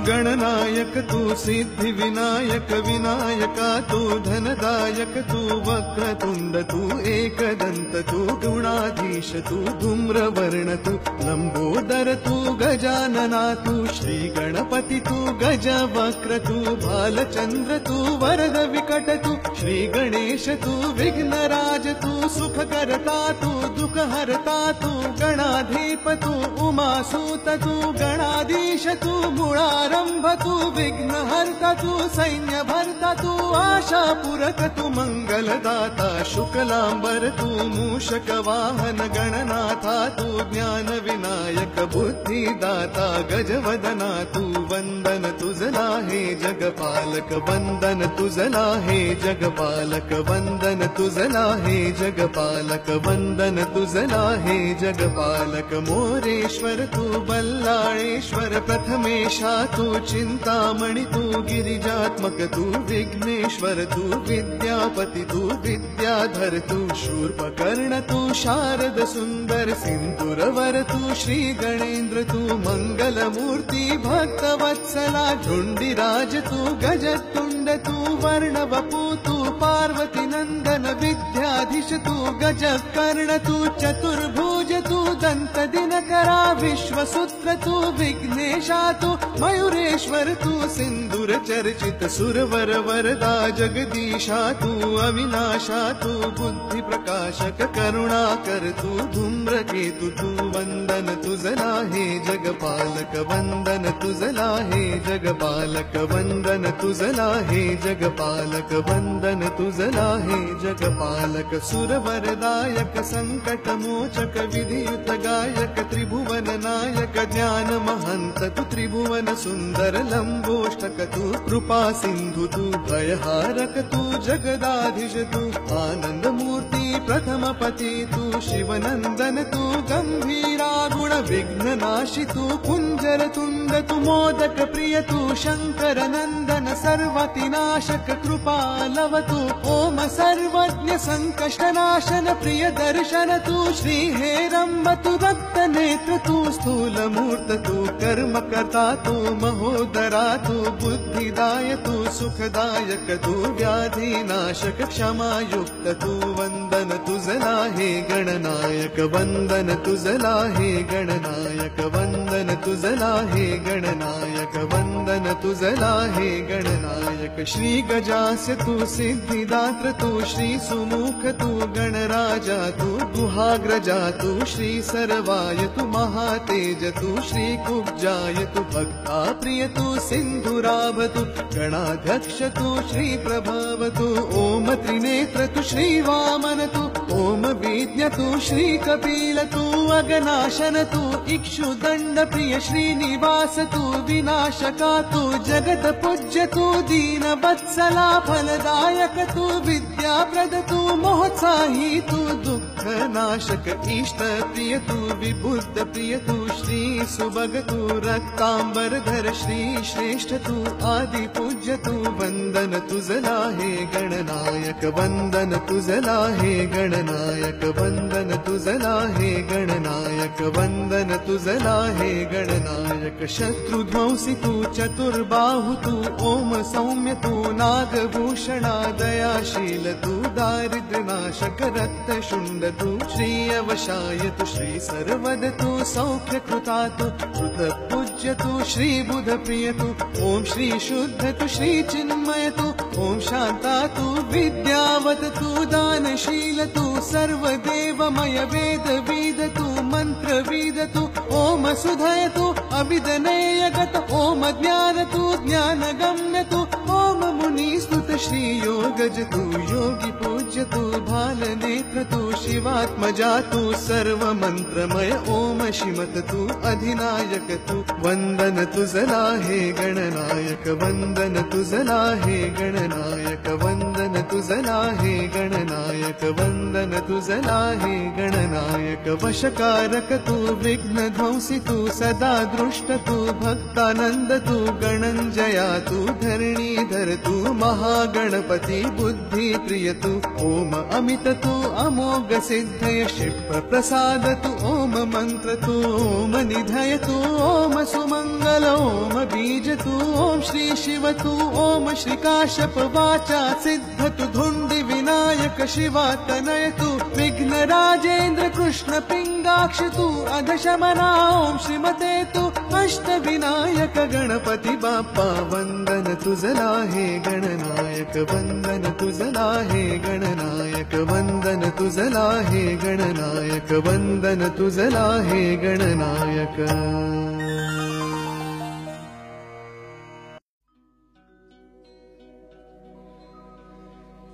गणनायक तू सिद्धि विनायक विनायका तू धनदायक तू वक्रतुंड तू एकदंत तू गुणाधीश तू धूम्रवर्ण तू लंबोदर तू गजानना तू श्री गणपति तू गज वक्र तू बालचंद्र तू वरद विकट तू श्री गणेश तू विघ्नराज तू सुखकर्ता तू दुःखहर्ता तू गणाधीप तू उमासूत तू गणाधीश तू मूळारंभ तू विघ्नहर्ता तू सैन्यभर्ता तू आशापूरक तू मंगलदाता शुक्लांबर तू मूषक वाहन गणनाथा तू ज्ञान विनायक बुद्धिदाता गजवदना तू वंदन तुझला हे जगपालक वंदन तुझला हे जगपालक वंदन तुझला हे जगपालक वंदन तुझला हे जगपालक मोरेश्वर तू बल्लाळेश्वर प्रथमेशा तू चिंतामणि तू गिरिजात्मक तू विघ्नेश्वर तू विद्यापति तू विद्याधर तू शूर्पकर्ण तू शारद सुंदर सिंदूरवर तू श्री गणेन्द्र तू मंगलमूर्ति भक्तवत्सला ढुंडिराज तू गजतुंड तू वर्णवपु तू पार्वती नंदन विद्याधीश तू गजकर्ण तू चतुर्भुज तू दंत दिनकरा विश्वसूत्र तू विघ्नेशा तू मयूरेश्वर तू सिंदूर चर्चित सुरवर वरदा जगदीशा तू अविनाशा तू बुद्धि प्रकाशक करुणाकर तू धूम्रकेतु तू वंदन तुझला हे जगपालक वंदन तुझला हे जगपालक वंदन तुझला हे जगपालक वंदन तुझला हे जगपालक सुरवरदायक संकट मोचक विधियुत गायक त्रिभुवन नायक ज्ञान महंत तू त्रिभुवन सुंदर लंबोष्टक तू कृपा सिंधु तू भयहारक तू जगदाधीश तू आनंद मूर्ति प्रथम पति तू शिवनंदन तू गंभीरा गुण विघ्न नाशि तू कुंजर तुंड तू मोदक प्रिय तू शंकर नंदन सर्वतिनाशक कृपालव तू ओम सर्वज्ञ संकष्ट नाशन प्रिय दर्शन तू श्री हेरंब तू दत्त नेत्र तू स्थूल मूर्त तू कर्म कर्ता तू महोदरा तू बुद्धिदाय तू सुखदायक तू व्याधि नाशक क्षमा युक्त तू वंदन तुझला हे गणनायक वंदन तुझला हे गणनायक वंदन तुझला हे गणनायक वंदन तुझला हे गणनायक श्री गजास्य तू सिद्धिदात्र तू श्री सुमुख तू गणराजा तू गुहाग्रजा तू श्री सर्वाय तू महातेज तू श्री कुब्जाय तू भक्ता प्रिय तू सिंधुराभ तू गणाध्यक्ष तू श्री प्रभव तू ओम त्रिनेत्र तू श्री वामन तू ओम विज्ञ तू श्री कपिल तू अगनाशन तू इक्षुदंड प्रिय श्रीनिवास तू विनाशका तू जगत पूज्य तू दीन वत्सला फलदायक तू विद्याप्रद तू मोहत्साही तू दुःख नाशक इष्ट प्रिय तू विबुद्ध प्रिय तू श्री सुभग तू रक्तांबरधर श्री श्रेष्ठ तू आदि पूज्य तू वंदन तुझला हे गणनायक वंदन तुझला हे गणनायक वंदन तुझला हे गणनायक वंदन तुझला हे गणनायक शत्रुध्वंसी तू चतुर्बाहु तू ओम सौम्य तू नागभूषणा दयाशील तू दारिद्र्यनाशक रक्तशुंड तू श्री अवशाय तू श्री सर्वद तू सौख्य कृता तू कृत पूज्य तू श्री बुध प्रिय तू ओम श्री शुद्ध तू श्री चिन्मय तू ओम शांता तू विद्यावत तू दानशील तू सर्वदेवमय वेद वेद तू मंत्र वेद तू ओम सुधय तू अविदनेयगत ओम ज्ञान तू ज्ञान गम्य तू ओम मुनि स्तुत श्री योगज तू योगी पूज्य तू भाल नेत्र तू शिवात्मजा तू सर्व मंत्रमय ओम शिमत तू अधिनायक तू वंदन तुझला हे गणनायक वंदन तुझला हे गणनायक वंदन तुझला हे गणनायक गणनायक वंदन तुझला हे गणनायक वशकारक तू विघ्न ध्वंसी तू सदा दृष्ट तू भक्तानंद तू गणंजया तू धरणीधर तू महागणपती बुद्धी प्रिय तू ओम अमित तू अमोघ सिद्धय क्षिप्र प्रसाद तू ओम मंत्र तू ओम निधय तू ओम सुमंगल ओम बीज तू ओम श्री शिव तू ओम श्रीकाश्यप वाचा सिद्ध तू धुंडी विनायक शिवा तनय तू विघ्न राजेंद्र कृष्ण पिंगाक्ष तू अधशमना ओम श्रीमते तू अष्ट विनायक गणपती बाप्पा वंदन तुझला हे गणनायक वंदन तुझला हे गणनायक वंदन तुझला हे गणनायक वंदन तुझला हे गणनायक।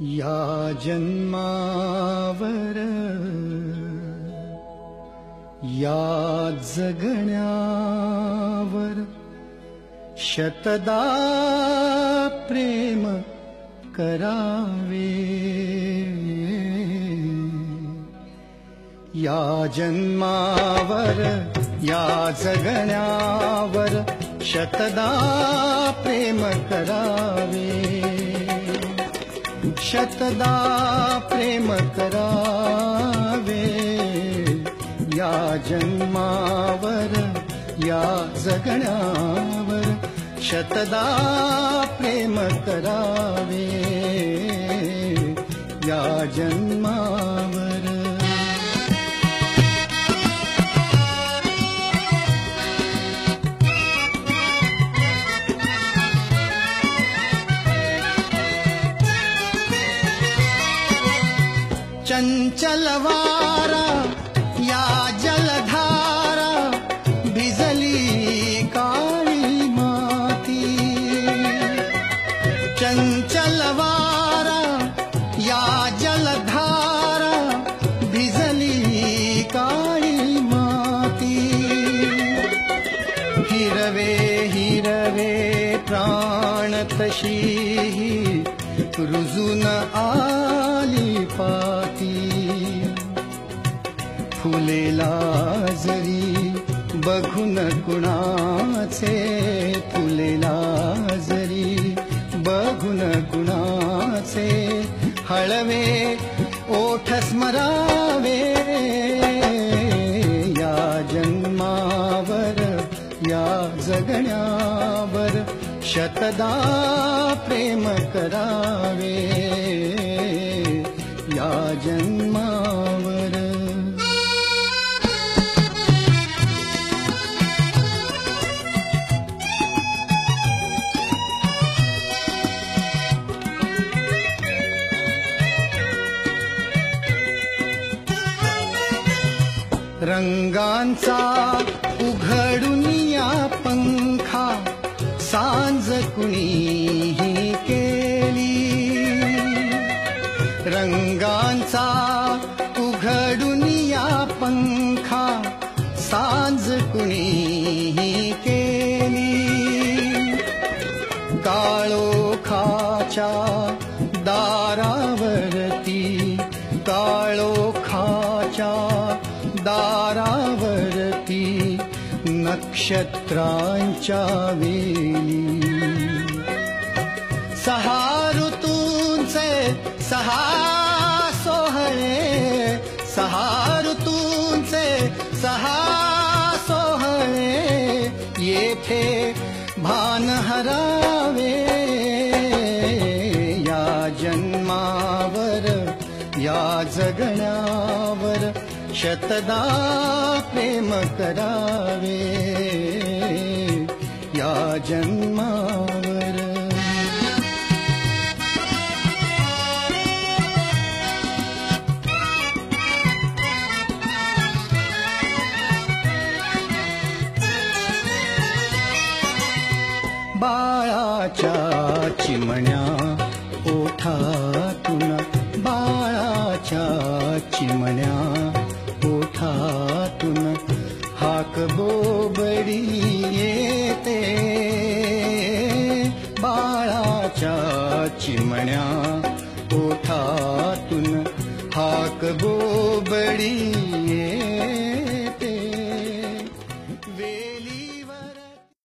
या जन्मावर या जगण्यावर शतदा प्रेम करावे। या जन्मावर या जगण्यावर शतदा प्रेम करावे। शतदा प्रेम करावे। या जन्मावर या जगण्यावर शतदा प्रेम करावे। या जन्मावर चंचल वारा या जलधारा भिजली काळी माती। चंचल वारा या जलधारा भिजली काळी माती। हिरवे हिरवे प्राण तशी रुजून आली पाती। फुलेला जरी बघून कुणाचे फुलेला जरी बघून कुणाचे हळवे ओठ स्मरावे। या जन्मावर या जगण्यावर शतदा प्रेम करावे। या जन्मावर रंगांचा उघडून या पंखा सांज कुणीही केली। रंगांचा उघडून या पंखा सांज कुणीही केली। काळोखाच्या दारावरती काळोखाच्या दारावरती नक्षत्रांच्या वेली। सहा ऋतूंचे सहा सोहळे सहा ऋतूंचे सहा सोहळे येथे भान हरावे। या जन्मावर या जगण्यावर शतदा प्रेम करावे। या जन्मावर बाळाच्या चिमण्या ओठातून बाळाच्या चिमण्या ओठातून हाक बोबडी येते। बाळाच्या चिमण्या ओठातून बोबडी